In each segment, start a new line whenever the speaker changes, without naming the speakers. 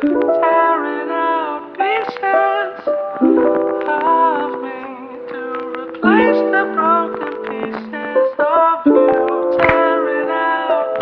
Tearing out pieces of me to replace the broken pieces of you. Tearing out.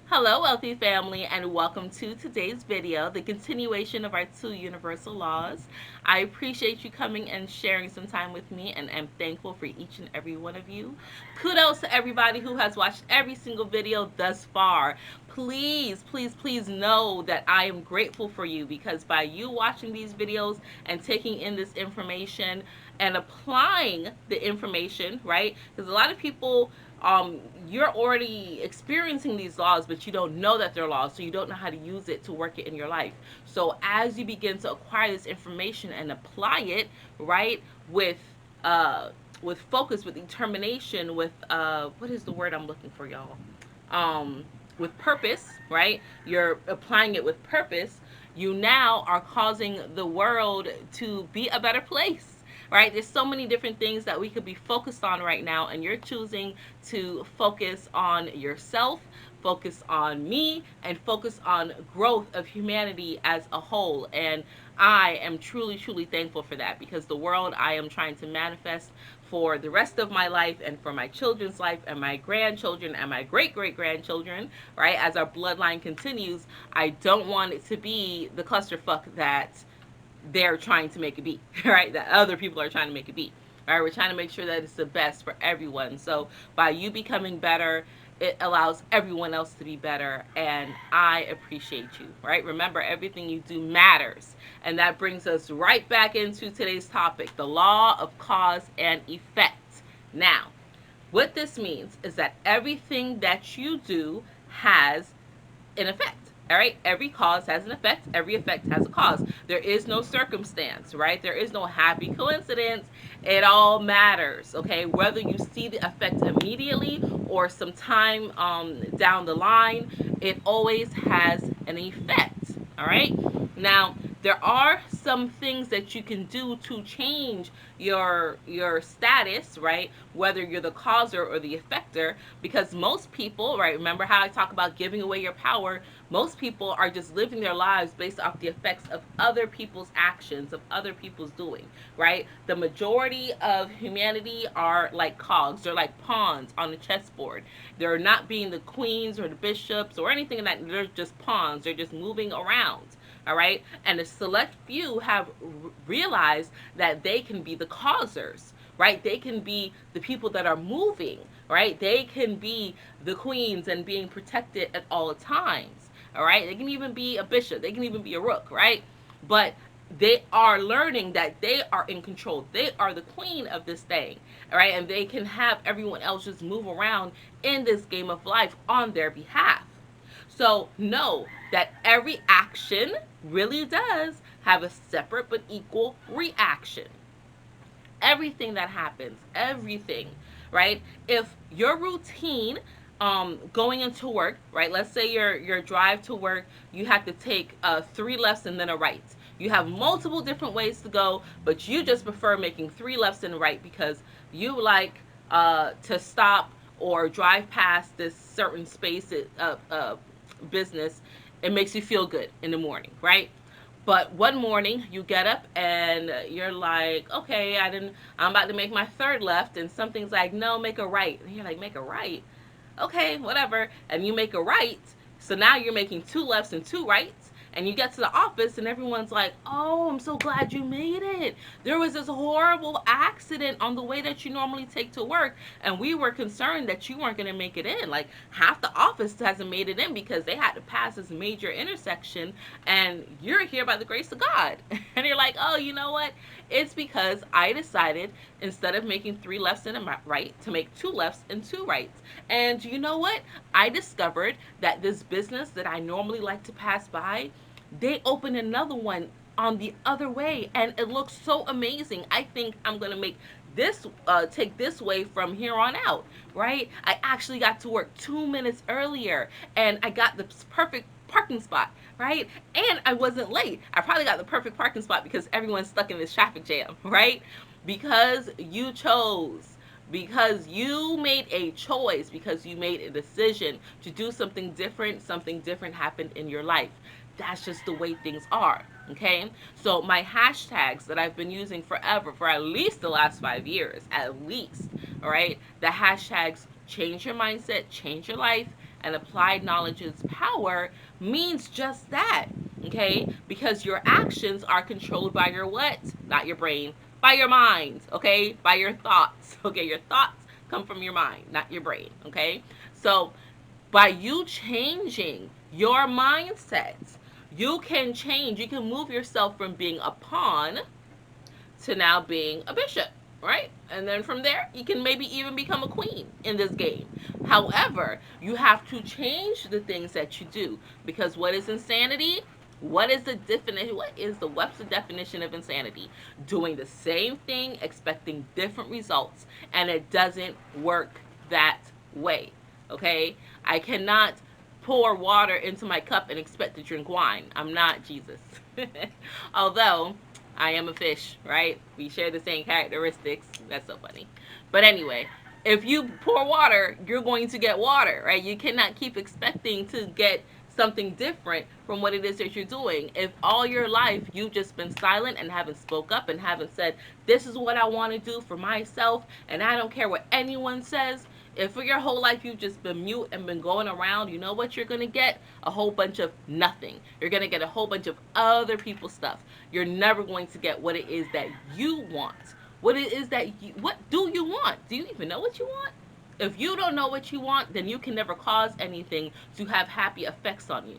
Hello, wealthy family, and welcome to today's video, the continuation of our two universal laws. I appreciate you coming and sharing some time with me, and am thankful for each and every one of you. Kudos to everybody who has watched every single video thus far. Please, please, please know that I am grateful for you, because by you watching these videos and taking in this information and applying the information, right? Because a lot of people, you're already experiencing these laws, but you don't know that they're laws, so you don't know how to use it to work it in your life. So as you begin to acquire this information and apply it, right, uh, with focus, with determination, with what is the word I'm looking for, y'all? With purpose, right? You're applying it with purpose. You now are causing the world to be a better place, right? There's so many different things that we could be focused on right now, and you're choosing to focus on yourself, focus on me, and focus on growth of humanity as a whole. And I am truly, truly thankful for that, because the world I am trying to manifest for the rest of my life, and for my children's life, and my grandchildren, and my great great grandchildren, right? As our bloodline continues, I don't want it to be the clusterfuck that they're trying to make it be, right? That other people are trying to make it be. Right? We're trying to make sure that it's the best for everyone. So by you becoming better, it allows everyone else to be better, and I appreciate you, right? Remember, everything you do matters. And that brings us right back into today's topic, the law of cause and effect. Now, what this means is that everything that you do has an effect. All right, every cause has an effect, every effect has a cause. There is no circumstance, right? There is no happy coincidence. It all matters, okay? Whether you see the effect immediately or some time down the line, it always has an effect. All right, now there are some things that you can do to change your status, right? Whether you're the causer or the effector, because most people, right? Remember how I talk about giving away your power? Most people are just living their lives based off the effects of other people's actions, of other people's doing, right? The majority of humanity are like cogs. They're like pawns on the chessboard. They're not being the queens or the bishops or anything like that. They're just pawns. They're just moving around. All right, and a select few have realized that they can be the causers, right? They can be the people that are moving, right? They can be the queens and being protected at all times. All right, they can even be a bishop, they can even be a rook, right? But they are learning that they are in control. They are the queen of this thing, all right? And they can have everyone else just move around in this game of life on their behalf. So know that every action really does have a separate but equal reaction. Everything that happens, everything, right? If your routine, going into work, right? Let's say your drive to work, you have to take three lefts and then a right. You have multiple different ways to go, but you just prefer making three lefts and a right because you like to stop or drive past this certain space, business. It makes you feel good in the morning, right? But one morning you get up and you're like, okay, I'm about to make my third left, and something's like, no, make a right. And you're like, make a right? Okay, whatever. And you make a right. So now you're making two lefts and two rights. And you get to the office and everyone's like, oh, I'm so glad you made it. There was this horrible accident on the way that you normally take to work. And we were concerned that you weren't going to make it in. Like, half the office hasn't made it in because they had to pass this major intersection. And you're here by the grace of God. And you're like, oh, you know what? It's because I decided, instead of making three lefts and a right, to make two lefts and two rights. And you know what? I discovered that this business that I normally like to pass by, they opened another one on the other way, and it looks so amazing. I think I'm gonna make this take this way from here on out, right? I actually got to work 2 minutes earlier, and I got the perfect parking spot, right? And I wasn't late. I probably got the perfect parking spot because everyone's stuck in this traffic jam, right? Because you chose Because you made a choice, because you made a decision to do something different happened in your life. That's just the way things are. Okay? So, my hashtags that I've been using forever, for at least the last 5 years, at least, all right? The hashtags change your mindset, change your life, and applied knowledge is power means just that. Okay? Because your actions are controlled by your what? Not your brain, by your mind, okay? By your thoughts, okay? Your thoughts come from your mind, not your brain, okay? So, by you changing your mindset, you can move yourself from being a pawn to now being a bishop, right? And then from there, you can maybe even become a queen in this game. However, you have to change the things that you do, because what is insanity? What is the definition? What's the definition of insanity? Doing the same thing, expecting different results, and it doesn't work that way. Okay? I cannot pour water into my cup and expect to drink wine. I'm not Jesus. Although I am a fish, right? We share the same characteristics. That's so funny. But anyway, if you pour water, you're going to get water, right? You cannot keep expecting to get something different from what it is that you're doing. If all your life you've just been silent and haven't spoke up and haven't said, this is what I want to do for myself, and I don't care what anyone says, if for your whole life you've just been mute and been going around, you know what you're going to get? A whole bunch of nothing. You're going to get a whole bunch of other people's stuff. You're never going to get what it is that you want. What do you want? Do you even know what you want? If you don't know what you want, then you can never cause anything to have happy effects on you.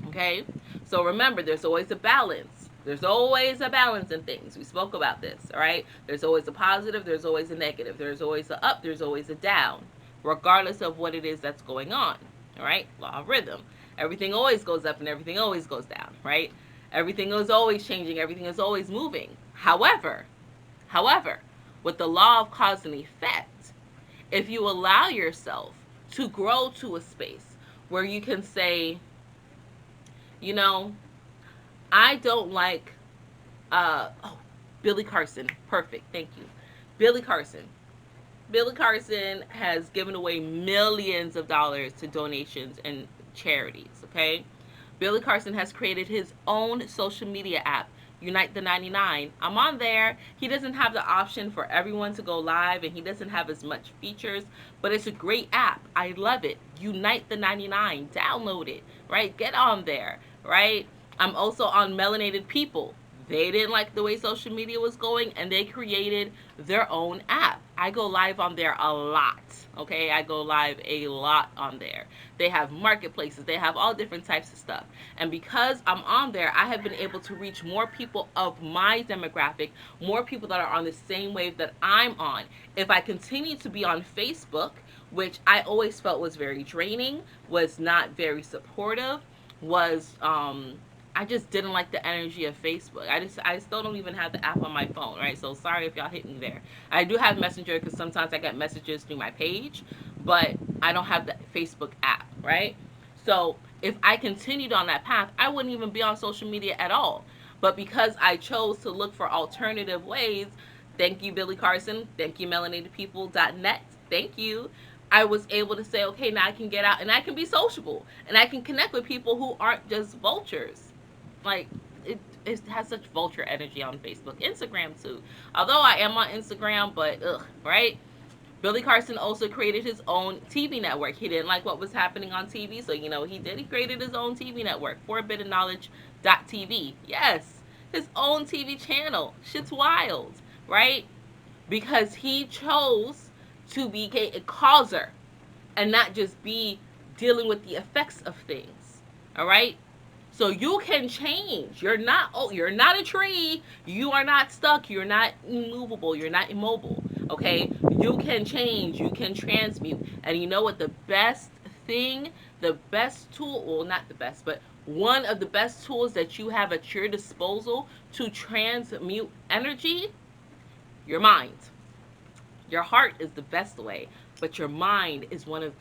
Okay? So remember, there's always a balance. There's always a balance in things. We spoke about this, all right? There's always a positive, there's always a negative. There's always a up, there's always a down, regardless of what it is that's going on, all right? Law of rhythm. Everything always goes up and everything always goes down, right? Everything is always changing, everything is always moving. However, with the law of cause and effect, if you allow yourself to grow to a space where you can say, you know, I don't like, oh, Billy Carson. Perfect. Thank you. Billy Carson. Billy Carson has given away millions of dollars to donations and charities, okay? Billy Carson has created his own social media app, Unite the 99. I'm on there. He doesn't have the option for everyone to go live, and he doesn't have as much features, but it's a great app. I love it. Unite the 99. Download it, right? Get on there, right? I'm also on Melanated People. They didn't like the way social media was going, and they created their own app. I go live on there a lot. Okay, I go live a lot on there. They have marketplaces, they have all different types of stuff. And because I'm on there, I have been able to reach more people of my demographic, more people that are on the same wave that I'm on. If I continue to be on Facebook, which I always felt was very draining, was not very supportive, was I just didn't like the energy of Facebook. I still don't even have the app on my phone, right? So sorry if y'all hit me there. I do have Messenger because sometimes I get messages through my page, but I don't have the Facebook app, right? So if I continued on that path, I wouldn't even be on social media at all. But because I chose to look for alternative ways, thank you, Billy Carson. Thank you, melanatedpeople.net. Thank you. I was able to say, okay, now I can get out and I can be sociable and I can connect with people who aren't just vultures. Like, it has such vulture energy on Facebook, Instagram too. Although I am on Instagram, but ugh, right? Billy Carson also created his own TV network. He didn't like what was happening on TV, so you know what he did? He created his own TV network, forbiddenknowledge.tv. Yes, his own TV channel. Shit's wild, right? Because he chose to be a causer and not just be dealing with the effects of things. All right? So you can change. You're not a tree. You are not stuck. You're not immovable. You're not immobile. Okay? You can change. You can transmute. And you know what the best thing, the best tool, well not the best, but one of the best tools that you have at your disposal to transmute energy, your mind. Your heart is the best way, but your mind is one of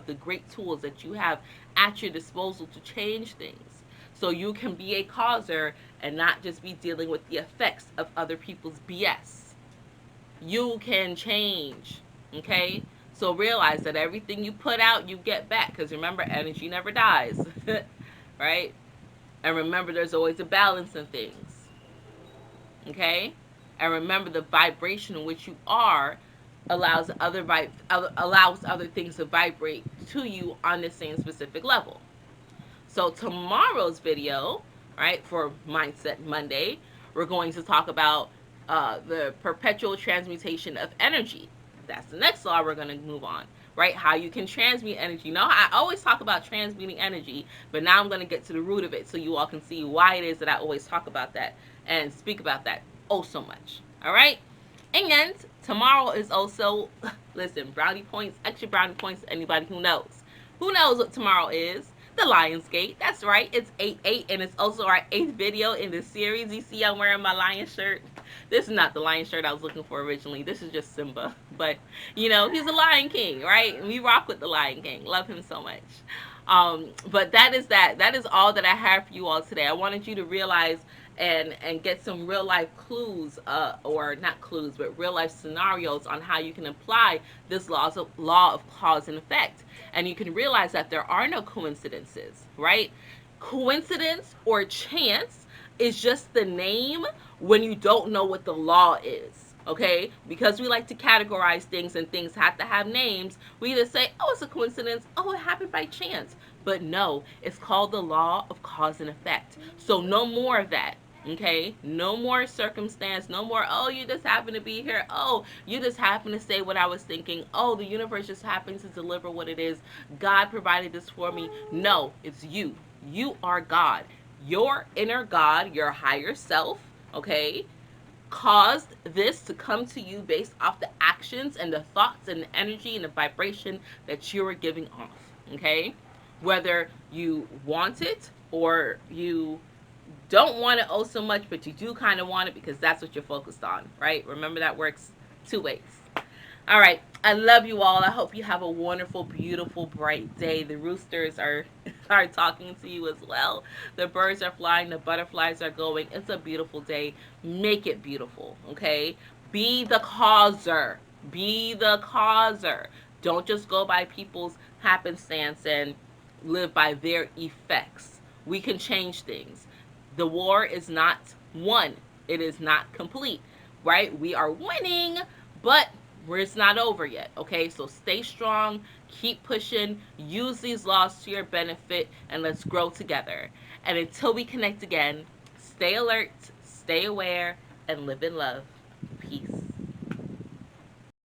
the great tools that you have at your disposal to change things. So you can be a causer and not just be dealing with the effects of other people's BS. you can change. Okay? So realize that everything you put out, you get back. Because remember, energy never dies. Right? And remember, there's always a balance in things. Okay? And remember, the vibration in which you are allows other things to vibrate to you on the same specific level. So tomorrow's video, right, for Mindset Monday, we're going to talk about the perpetual transmutation of energy. That's the next law we're going to move on, right? How you can transmute energy. Now, I always talk about transmuting energy, but now I'm going to get to the root of it so you all can see why it is that I always talk about that and speak about that oh so much. All right? And tomorrow is also, listen, brownie points, extra brownie points to anybody who knows. Who knows what tomorrow is? The Lionsgate. That's right. It's 8/8, and it's also our 8th video in this series. You see I'm wearing my lion shirt. This is not the lion shirt I was looking for originally. This is just Simba. But, he's a Lion King, right? And we rock with the Lion King. Love him so much. But that is that. That is all that I have for you all today. I wanted you to realize and get some real life clues, or not clues, but real life scenarios on how you can apply this law of cause and effect. And you can realize that there are no coincidences, right? Coincidence or chance is just the name when you don't know what the law is. Okay, because we like to categorize things and things have to have names. We either say, oh, it's a coincidence, oh, it happened by chance. But no, it's called the law of cause and effect. So no more of that. Okay, no more circumstance, no more, oh, you just happen to be here, oh, you just happen to say what I was thinking, oh, the universe just happens to deliver what it is, God provided this for me. No, it's you. You are God. Your inner God, your higher self, okay, caused this to come to you based off the actions and the thoughts and the energy and the vibration that you are giving off. Okay, whether you want it or you don't want it oh so much, but you do kind of want it because that's what you're focused on, right? Remember that works two ways. All right. I love you all. I hope you have a wonderful, beautiful, bright day. The roosters are are talking to you as well. The birds are flying. The butterflies are going. It's a beautiful day. Make it beautiful, okay? Be the causer. Be the causer. Don't just go by people's happenstance and live by their effects. We can change things. The war is not won. It is not complete, right? We are winning, but it's not over yet. Okay, so stay strong, keep pushing, use these laws to your benefit, and let's grow together. And until we connect again, stay alert, stay aware, and live in love.